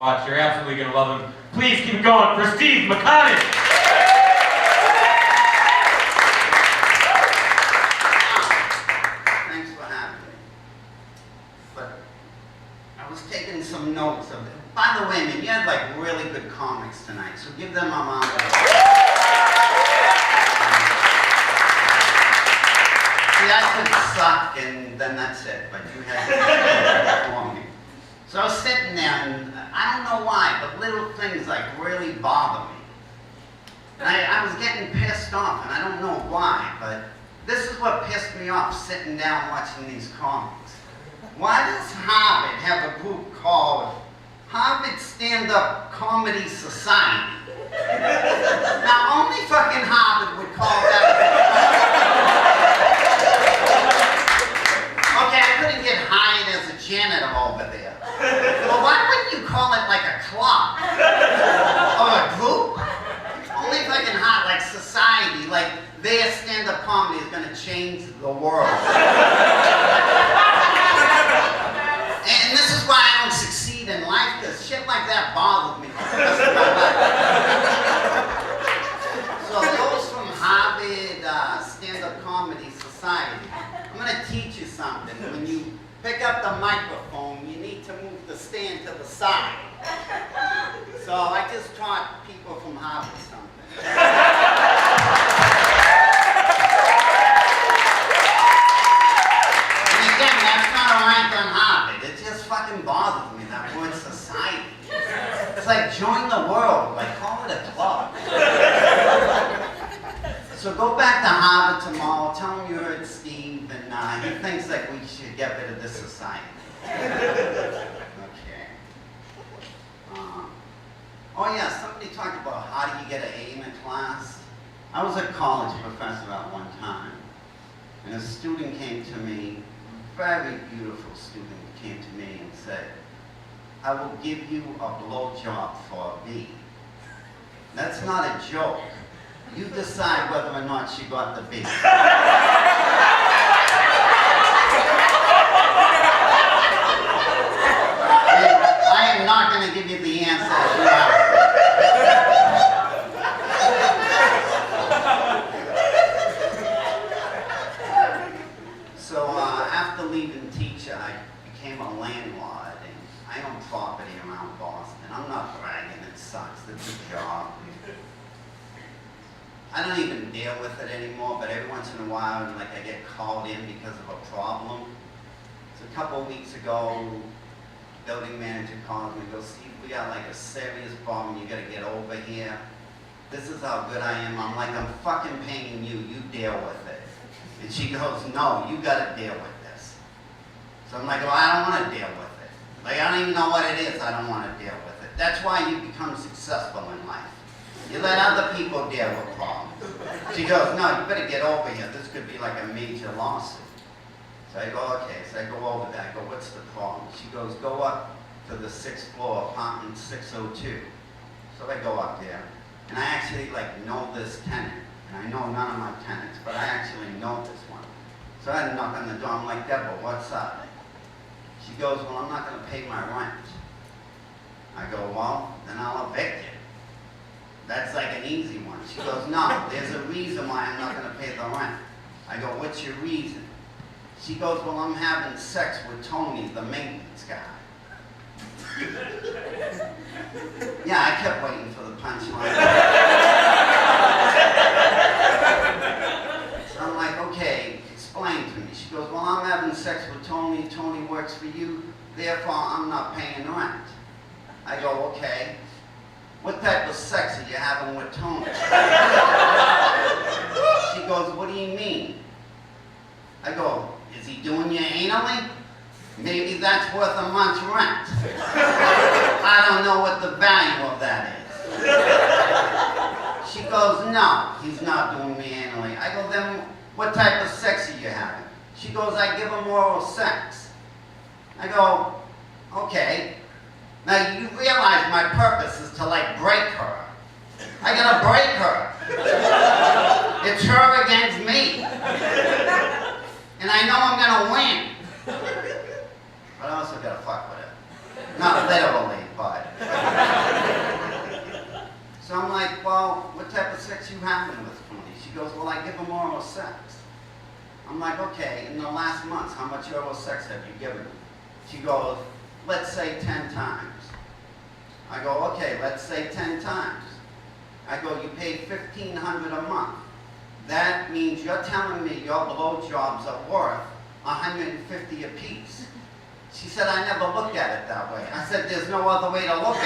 Watch, you're absolutely going to love him. Please keep it going for Steve McConnon. Thanks for having me. But I was taking some notes of it. By the way, man, you had like really good comics tonight, so give them a round of applause. See, I could suck and then that's it, but you had to perform me. So I was sitting there and I don't know why, but little things like really bother me. And I was getting pissed off and I don't know why, but this is what pissed me off sitting down watching these comics. Why does Harvard have a group called Harvard Stand-Up Comedy Society? Now only fucking Harvard would call that. Okay, I couldn't get hired as a janitor over there. Well, why wouldn't you call it like a club? Or a group? Only fucking hot, like society, like their stand-up comedy is gonna change the world. And this is why I don't succeed in life, because shit like that bothers me for the rest of my life. So those from Harvard Stand-Up Comedy Society, I'm gonna teach you something. When you pick up the microphone, you need to move the stand to the side. So I just taught people from Harvard something. And again, that's not a rank on Harvard. It just fucking bothers me, that word society. It's like join the world, like call it a club. So go back to Harvard tomorrow, tell him you heard Steve, and he thinks like we should get rid of this society. Okay. Oh yeah, somebody talked about how do you get an A in a class. I was a college professor at one time, and a student came to me, very beautiful student came to me and said, I will give you a blowjob for a B. That's not a joke. You decide whether or not she got the B. I am not going to give you the answer as you asked. So after leaving teacher, I became a landlord, and I own property around Boston. I'm not bragging, it sucks, it's a job. I don't even deal with it anymore, but every once in a while, like I get called in because of a problem. So a couple of weeks ago, building manager calls me and goes, Steve, we got like a serious problem, you gotta get over here. This is how good I am. I'm like, I'm fucking paying you, you deal with it. And she goes, no, you gotta deal with this. So I'm like, well, I don't wanna deal with it. Like, I don't even know what it is, I don't wanna deal with it. That's why you become successful in life. You let other people deal with problems. She goes, no, you better get over here. This could be like a major lawsuit. So I go, okay. So I go over there. I go, what's the problem? She goes, go up to the 6th floor, apartment 602. So I go up there, and I actually like know this tenant. And I know none of my tenants, but I actually know this one. So I knock on the door. I'm like, Deborah, what's up? She goes, well, I'm not going to pay my rent. I go, well, then I'll evict you. That's like an easy one. She goes, no, there's a reason why I'm not going to pay the rent. I go, what's your reason? She goes, well, I'm having sex with Tony, the maintenance guy. Yeah, I kept waiting for the punchline. So I'm like, okay, explain to me. She goes, well, I'm having sex with Tony. Tony works for you. Therefore, I'm not paying rent. I go, okay. What type of sex are you having with Tony? She goes, what do you mean? I go, is he doing you anally? Maybe that's worth a month's rent. I don't know what the value of that is. She goes, no, he's not doing me anally. I go, then what type of sex are you having? She goes, I give him oral sex. I go, okay. Now you realize my purpose is to like break her. I gotta break her. It's her against me. And I know I'm gonna win. But I also gotta fuck with it. Not literally, but sex. I'm like, okay, in the last months, how much oral sex have you given me? She goes, let's say 10 times. I go, okay, let's say 10 times. I go, you pay $1,500 a month. That means you're telling me your blowjobs are worth $150 a piece. She said, I never looked at it that way. I said, there's no other way to look at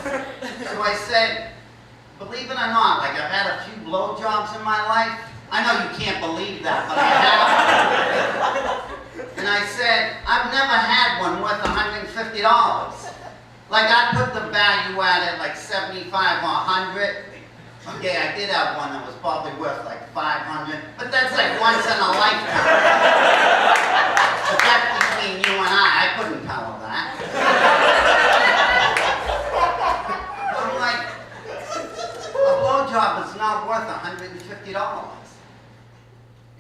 it. So I said, believe it or not, like I've had a few blowjobs in my life. I know you can't believe that, but I have. And I said, I've never had one worth $150. Like I put the value at it like 75 or 100. Okay, I did have one that was probably worth like 500, but that's like once in a lifetime. But that's between you and I couldn't tell her that. I'm like, a blowjob is not worth $150.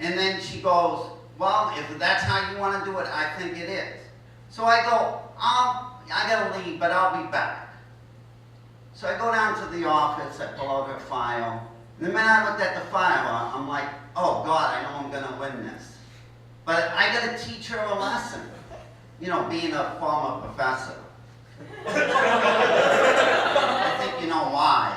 And then she goes, well, if that's how you want to do it, I think it is. So I go, I gotta leave, but I'll be back. So I go down to the office, I pull out her file. And the minute I looked at the file, I'm like, oh God, I know I'm gonna win this. But I gotta teach her a lesson. You know, being a former professor. I think you know why.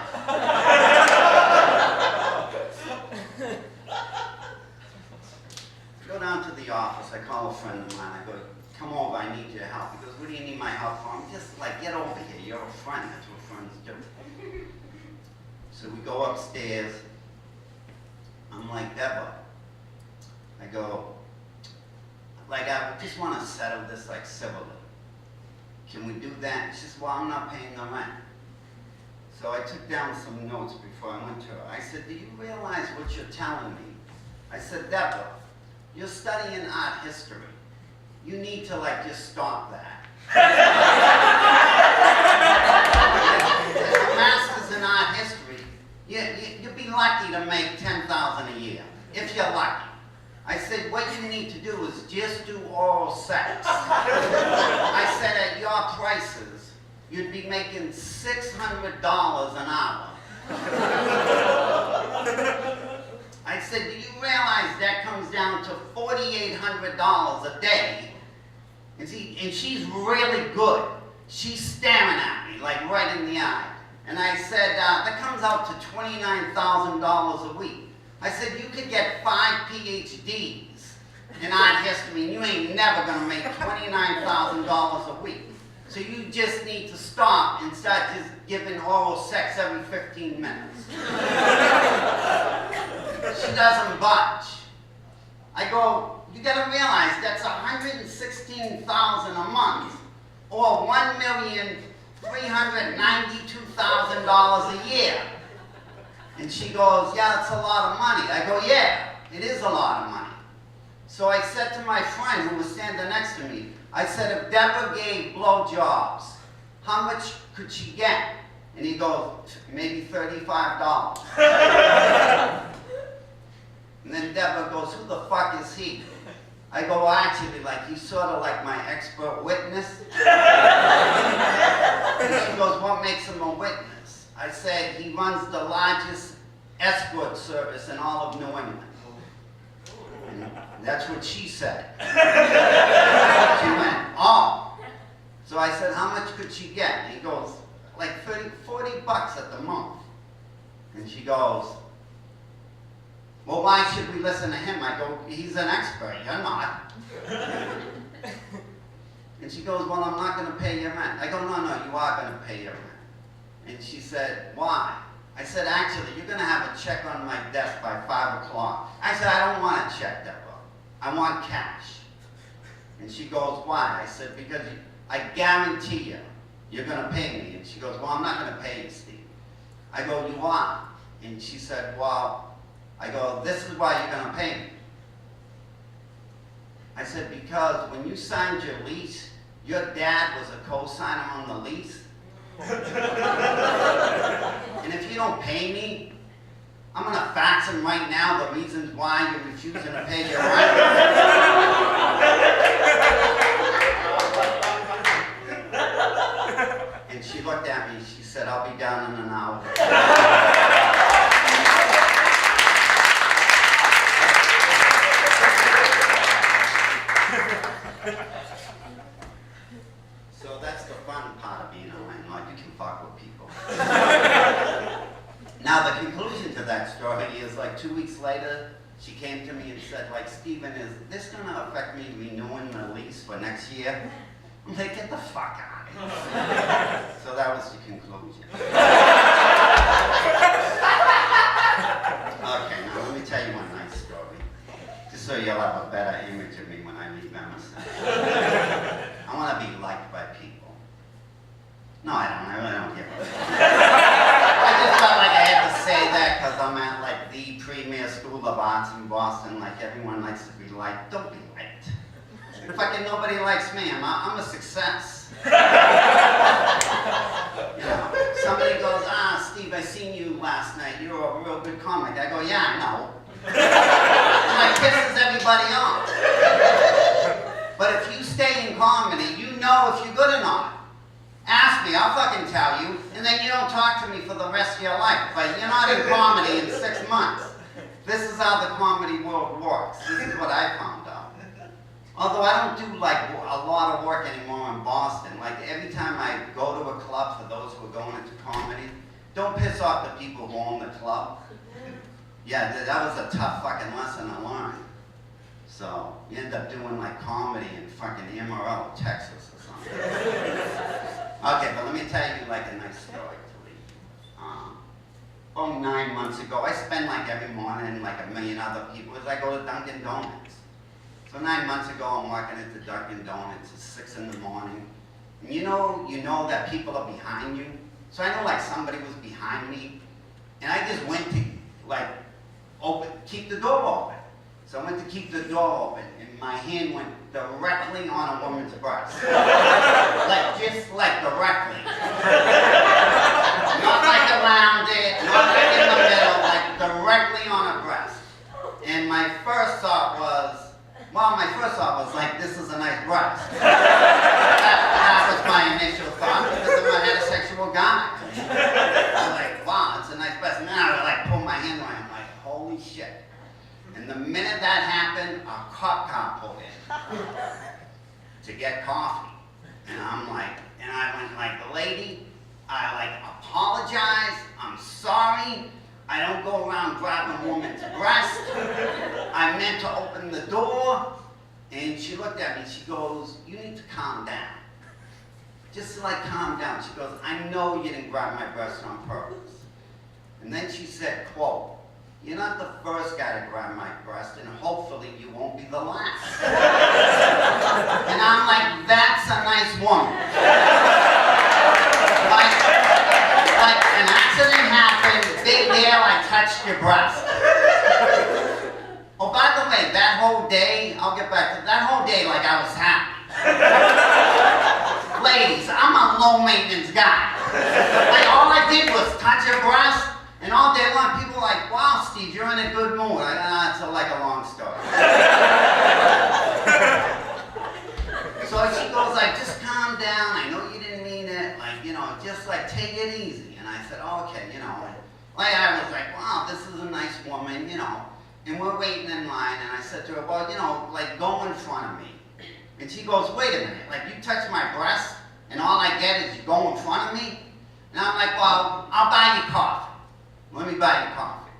I go down to the office, I call a friend of mine, I go, come over, I need your help. He goes, what do you need my help for? I'm just like, get over here, you're a friend, that's what friends do. So we go upstairs, I'm like, Deborah, I go, like I just want to settle this like civilly. Can we do that? She says, well, I'm not paying the rent. So I took down some notes before I went to her. I said, do you realize what you're telling me? I said, Deborah, you're studying art history. You need to like just stop that. As a master's in art history, you'd be lucky to make $10,000 a year, if you're lucky. I said, what you need to do is just do oral sex. I said, at your prices, you'd be making $600 an hour. I said, do you realize that comes down to $4,800 a day? And she's really good. She's staring at me, like right in the eye. And I said, that comes out to $29,000 a week. I said, you could get 5 PhDs in art history, and you ain't never gonna make $29,000 a week. So you just need to stop and start just giving oral sex every 15 minutes. She doesn't budge. I go, you gotta realize that's $116,000 a month, or $1,392,000 a year. And she goes, yeah, that's a lot of money. I go, yeah, it is a lot of money. So I said to my friend who was standing next to me, I said, if Deborah gave blowjobs, how much could she get? And he goes, maybe $35. And then Deborah goes, who the fuck is he? I go, well, actually, like, he's sort of like my expert witness. And she goes, what makes him a witness? I said, he runs the largest escort service in all of New England. And that's what she said. She went, oh. So I said, how much could she get? And he goes, like 40 bucks at the month. And she goes, well, why should we listen to him? I go, he's an expert, you're not. And she goes, well, I'm not going to pay your rent. I go, no, you are going to pay your rent. And she said, why? I said, actually, you're going to have a check on my desk by 5 o'clock. I said, I don't want a check, Deborah. I want cash. And she goes, why? I said, because I guarantee you're going to pay me. And she goes, well, I'm not going to pay you, Steve. I go, you are. And she said, well, I go, this is why you're going to pay me. I said, because when you signed your lease, your dad was a co-signer on the lease. And if you don't pay me, I'm going to fax him right now the reasons why you're refusing to pay your rent. And she looked at me, she said, I'll be down in an hour. 2 weeks later, she came to me and said, like, Stephen, is this gonna affect me renewing the lease for next year? I'm like, get the fuck out of here. So that was the conclusion. Okay, now let me tell you a nice story. Just so you'll have a better image of me when I leave Emerson. I want to be liked by people. No, I don't. I really don't give a fuck. I just felt like I had to say that because I'm at like the premier school of arts in Boston. Like everyone likes to be liked. Don't be liked. Fucking nobody likes me. I'm a success. You know, somebody goes, Steve, I seen you last night. You're a real good comic. I go, yeah, I know. And I pisses everybody off. But if you stay in comedy, you know if you're good or not. Ask me, I'll fucking tell you, and then you don't talk to me for the rest of your life. But you're not in comedy in 6 months. This is how the comedy world works. This is what I found out. Although I don't do like a lot of work anymore in Boston. Like every time I go to a club, for those who are going into comedy, don't piss off the people who own the club. Yeah, that was a tough fucking lesson to learn. So you end up doing like comedy in fucking Amarillo, Texas or something. Okay, but let me tell you like a nice story. About 9 months ago, I spend like every morning like a million other people as I go to Dunkin' Donuts. So 9 months ago, I'm walking into Dunkin' Donuts. It's 6 in the morning. And you know that people are behind you. So I know like somebody was behind me, and I just went to like keep the door open. So I went to keep the door open, and my hand went directly on a woman's breast. Just like directly. Not like around it, not like in the middle, like directly on her breast. And my first thought was like, this is a nice breast. That was my initial thought, because I'm a heterosexual guy. I was like, wow, it's a nice breast. And then I like pull my hand away. I'm like, holy shit. And the minute that happened, a cop car pulled in to get coffee. And I went like, lady, I like apologize. I'm sorry. I don't go around grabbing a woman's breast. I meant to open the door. And she looked at me, she goes, you need to calm down. Just to like calm down. She goes, I know you didn't grab my breast on purpose. And then she said, quote, you're not the first guy to grab my breast, and hopefully you won't be the last. And I'm like, that's a nice woman. Like an accident happened, big deal, I touched your breast. Oh, by the way, that whole day, I'll get back to that whole day like I was happy. Ladies, I'm a low-maintenance guy. Like, all I did was touch her breast, and all day long, people were like, wow, Steve, you're in a good mood. It's like a long story. So she goes like, just calm down. I know you didn't mean it. Like, just like take it easy. And I said, oh, okay, And like I was like, wow, this is a nice woman, And we're waiting in line, and I said to her, well, like go in front of me. And she goes, wait a minute, like you touch my breast, and all I get is you go in front of me? And I'm like, well, I'll buy you coffee. Let me buy you coffee.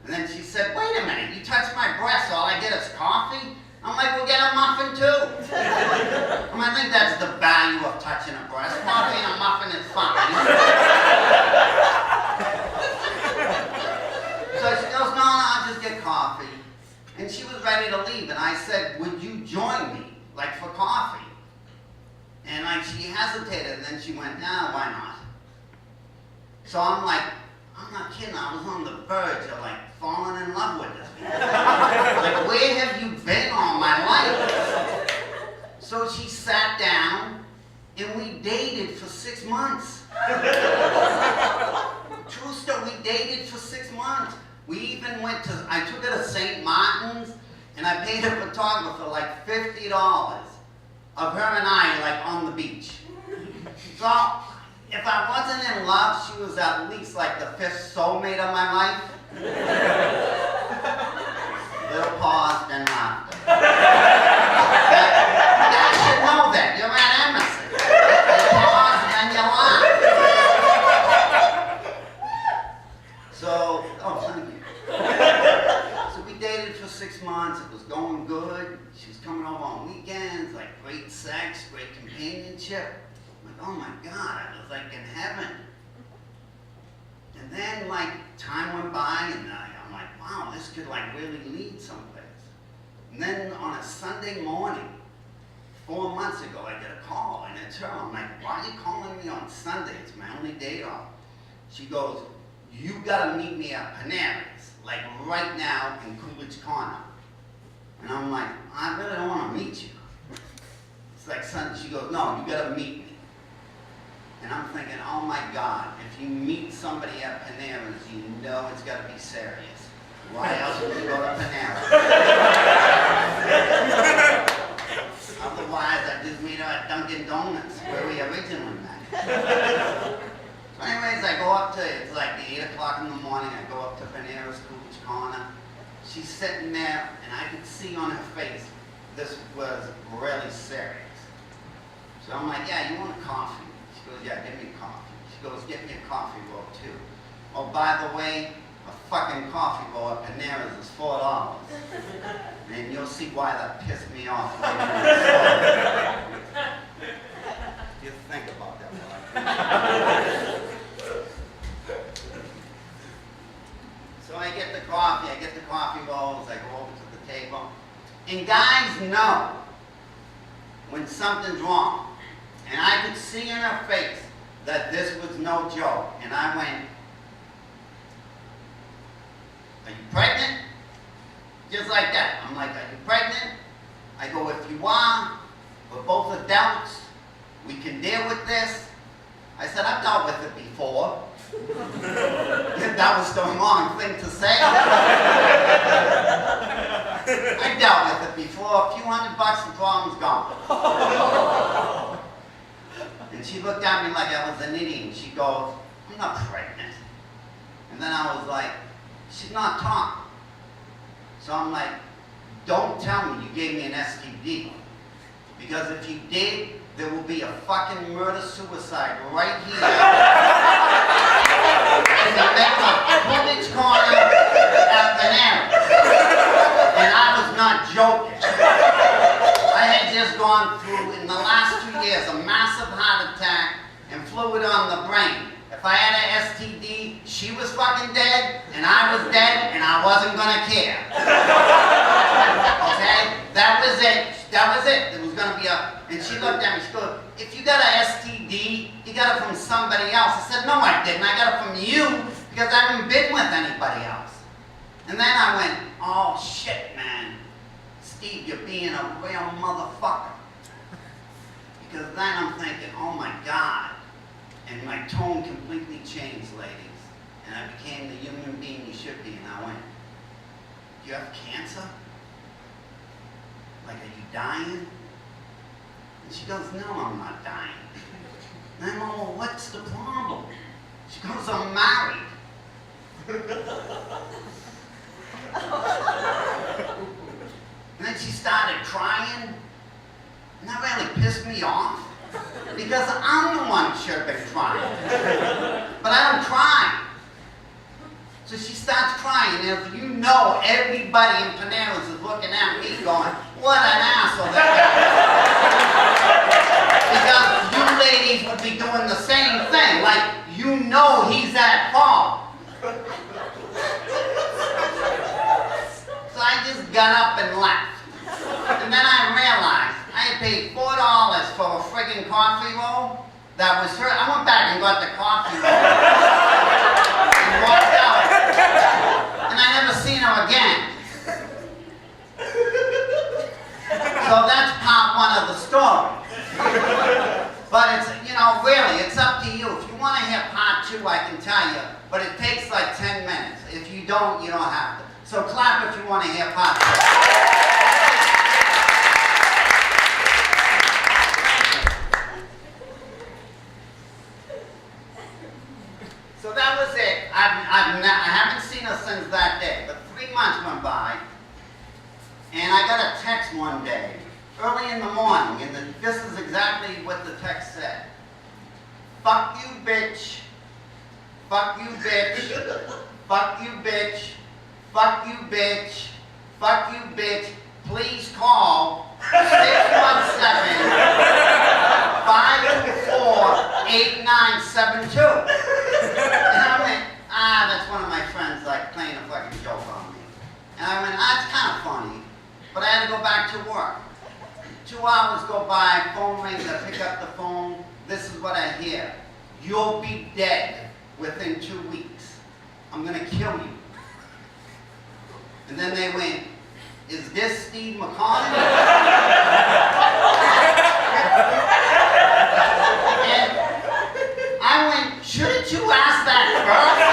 And then she said, wait a minute, you touch my breast, all I get is coffee? I'm like, we'll get a muffin too. I think that's the value of touching a breast. Coffee and a muffin is fine. So she goes, no, I'll just get coffee. And she was ready to leave, and I said, would you join me, like for coffee? And like she hesitated, and then she went, nah, why not? So I'm like, I'm not kidding, I was on the verge of like falling in love with this woman. Like, where have you been all my life? So she sat down, and we dated for 6 months. True story, we dated for 6 months. We even went to, I took her to St. Martin's, and I paid a photographer like $50 of her and I like on the beach. So, if I wasn't in love, she was at least like the 5th soulmate of my life. Little pause, then laughter. You guys should know that. You're at Emerson. You pause, then you laugh. So, oh, thank you. sex, great companionship. I'm like, oh my God, I was like in heaven. And then like time went by and I'm like, wow, this could like really lead someplace. And then on a Sunday morning, 4 months ago, I get a call and it's her. I'm like, why are you calling me on Sunday? It's my only day off. She goes, you gotta meet me at Panera's, like right now in Coolidge Corner. And I'm like, I really don't want to meet you. It's like Sunday. She goes, no, you gotta meet me. And I'm thinking, oh my God, if you meet somebody at Panera's, you know it's got to be serious. Why else would you go to Panera? Otherwise, I just meet her at Dunkin' Donuts, where we originally met. So anyways, I go up to, it's like 8 o'clock in the morning, I go up to Panera's Coolidge Corner. She's sitting there, and I could see on her face, this was really serious. So I'm like, yeah, you want a coffee? She goes, yeah, give me coffee. She goes, get me a coffee roll too. Oh, by the way, a fucking coffee roll at Panera's is $4. And you'll see why that pissed me off later in the story. You think about that one. So I get the coffee rolls, I go over to the table. And guys know when something's wrong. And I could see in her face that this was no joke. And I went, are you pregnant? Just like that. I'm like, are you pregnant? I go, if you are, we're both adults. We can deal with this. I said, I've dealt with it before. That was the wrong thing to say. I dealt with it before. A few $100, the problem's gone. And she looked at me like I was an idiot. And she goes, I'm not pregnant. And then I was like, she's not talking. So I'm like, don't tell me you gave me an STD. Because if you did, there will be a fucking murder-suicide right here. In the middle of Coolidge Corner at Panera. And I was not joking. I had just gone through, in the last 2 years, a massive heart attack and fluid on the brain. If I had an STD, she was fucking dead, and I was dead, and I wasn't gonna care. Okay? That was it. That was it. It was gonna be a... And she looked at me, she goes, if you got an STD, you got it from somebody else. I said, no, I didn't. I got it from you, because I haven't been with anybody else. And then I went, oh, shit, man. Steve, you're being a real motherfucker. Because then I'm thinking, oh my God. And my tone completely changed, ladies. And I became the human being you should be. And I went, you have cancer? Like, are you dying? And she goes, no, I'm not dying. And I'm all, well, what's the problem? She goes, I'm married. And then she started crying. And that really pissed me off. Because I'm the one who should have been crying. But I don't cry. So she starts crying, and if you know, everybody in Panera's is looking at me going, what an asshole that guy is. Because you ladies would be doing the same thing. Like, you know he's at fault. So I just got up and left. And then I realized I had paid $4 for a friggin' coffee roll. That was her. I went back and got the coffee roll. And walked out. And I never seen her again. So that's part one of the story. But it's, you know, really, it's up to you. If you want to hear part two, I can tell you. But it takes like 10 minutes. If you don't, you don't have to. So clap if you want to hear part two. So that was it. I haven't seen her since that day, but 3 months went by, and I got a text one day, early in the morning, and this is exactly what the text said. Fuck you, bitch. Fuck you, bitch. Fuck you, bitch. Fuck you, bitch. Fuck you, bitch. Please call 617-524-8972. And I went, that's one of my friends like playing a fucking joke on me. And I went, it's kind of funny, but I had to go back to work. 2 hours go by, phone rings, I pick up the phone. This is what I hear. You'll be dead within 2 weeks. I'm gonna kill you. And then they went, is this Steve McConnon? And I went, shouldn't you ask that first?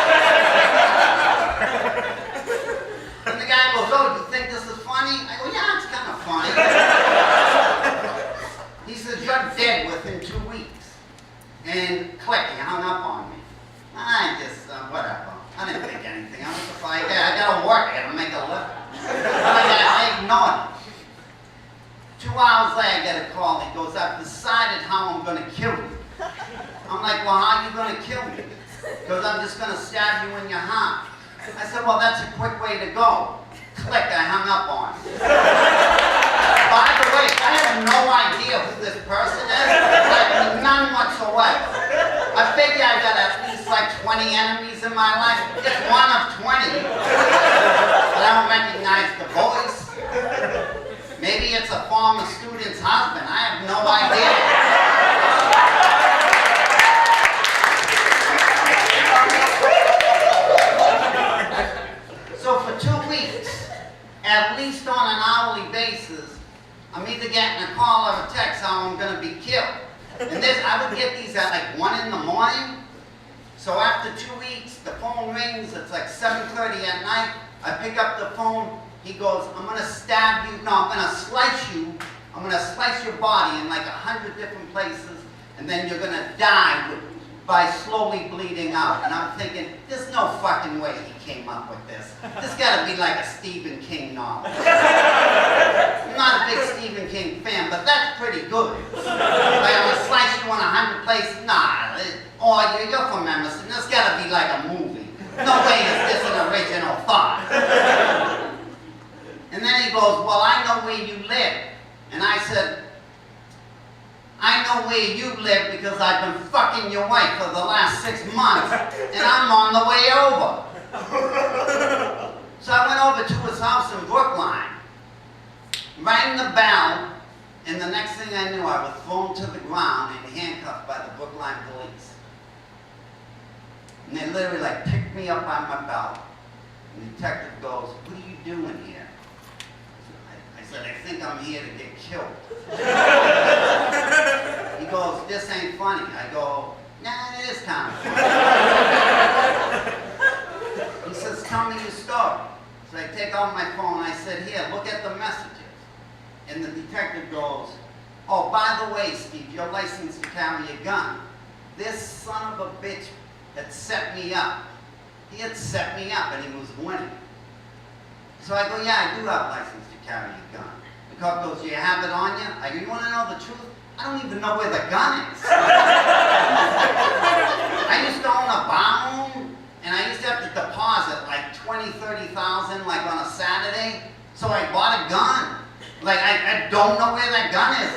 And the guy goes, oh, you think this is funny? I go, yeah, it's kind of funny. He says, you're dead within 2 weeks. And click, he hung up on me. I just, whatever. I didn't think anything. I was just like, yeah, I gotta work, I gotta make a living. I ignored him. 2 hours later, I get a call. He goes, I've decided how I'm gonna kill you. I'm like, well, how are you gonna kill me? Because I'm just gonna stab you in your heart. I said, well, that's a quick way to go. Click, I hung up on him. By the way, I have no idea who this person is. Like, none whatsoever. I figure I got at least like 20 enemies in my life. Just one of 20. But I don't recognize the voice. Maybe it's a former student's husband. I have no idea. So for 2 weeks, at least on an hourly basis, I'm either getting a call or a text how I'm going to be killed. And this, I would get these at like 1 in the morning. So after 2 weeks, the phone rings. It's like 7:30 at night. I pick up the phone. He goes, I'm going to stab you. No, I'm going to slice you. I'm going to slice your body in like 100 different places. And then you're going to die by slowly bleeding out. And I'm thinking, there's no fucking way he came up with this. This got to be like a Stephen King novel. I'm not a big Stephen King fan, but that's pretty good. Like, I'm going to slice you in 100 places. Nah, you're from Emerson. This got to be like a movie. No way is this an original thought. And then he goes, well, I know where you live. And I said, I know where you live because I've been fucking your wife for the last 6 months, and I'm on the way over. So I went over to his house in Brookline, rang the bell, and the next thing I knew, I was thrown to the ground and handcuffed by the Brookline police. And they literally like picked me up by my belt. And the detective goes, what are you doing here? I said, I think I'm here to get killed. He goes, this ain't funny. I go, nah, it is kind of funny. He says, tell me your story. So I take out my phone, I said, here, look at the messages. And the detective goes, oh, by the way, Steve, you're licensed to carry a gun. This son of a bitch had set me up. He had set me up and he was winning. So I go, yeah, I do have a license to carry a gun. The cop goes, do you have it on you? I go, you want to know the truth? I don't even know where the gun is. I used to own a bar room, and I used to have to deposit like 20, 30,000 like on a Saturday. So I bought a gun. Like, I don't know where that gun is.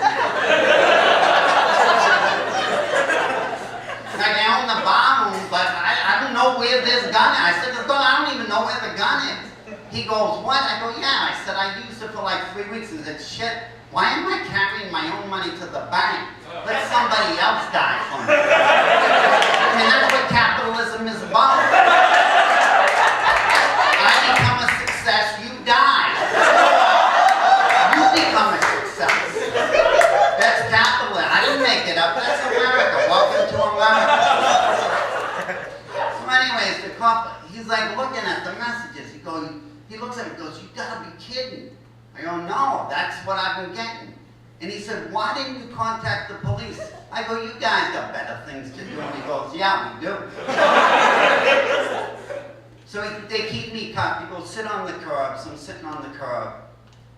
Like, I own the bar room, but I don't know where this gun is. I said, I don't even know where the gun is. He goes, what? I go, yeah. I said, I used it for like 3 weeks. He said, shit, why am I carrying my own money to the bank? Let somebody else die for me. I mean, that's what capitalism is about. I become a success, you die. You become a success. That's capitalism. I didn't make it up. That's America. Welcome to America. So anyways, the cop, he's like looking at the messages. He looks at me and goes, you gotta be kidding. I go, no, that's what I've been getting. And he said, why didn't you contact the police? I go, you guys got better things to do. And he goes, yeah, we do. So they keep me cuffed. He goes, sit on the curb. So I'm sitting on the curb.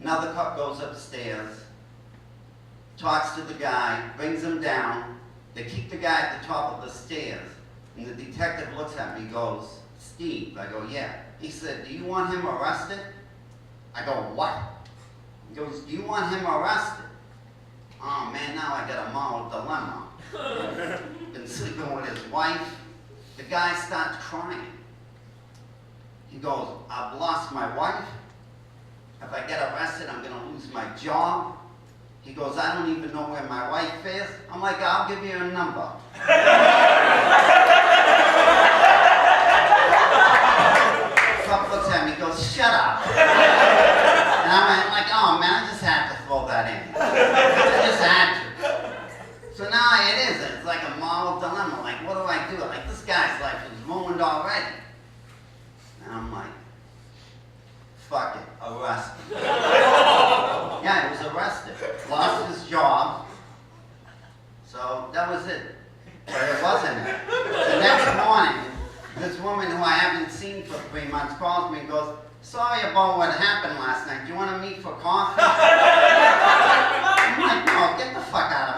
Another cop goes upstairs, talks to the guy, brings him down. They keep the guy at the top of the stairs. And the detective looks at me and goes, Steve. I go, yeah. He said, do you want him arrested? I go, what? He goes, do you want him arrested? Oh man, now I got a moral dilemma. Been sleeping with his wife. The guy starts crying. He goes, I've lost my wife. If I get arrested, I'm gonna lose my job. He goes, I don't even know where my wife is. I'm like, I'll give you a number. Trump looks at me, he goes, shut up. And I went like, oh man, I just had to throw that in. I just had to. So now it is, it's like a moral dilemma. Like, what do I do? Like, this guy's life is ruined already. And I'm like, fuck it, arrest him. Yeah, he was arrested. Lost his job. So that was it. But it wasn't it. The next morning, this woman who I haven't seen for 3 months calls me and goes, sorry about what happened last night. Do you want to meet for coffee? I'm like, no, get the fuck out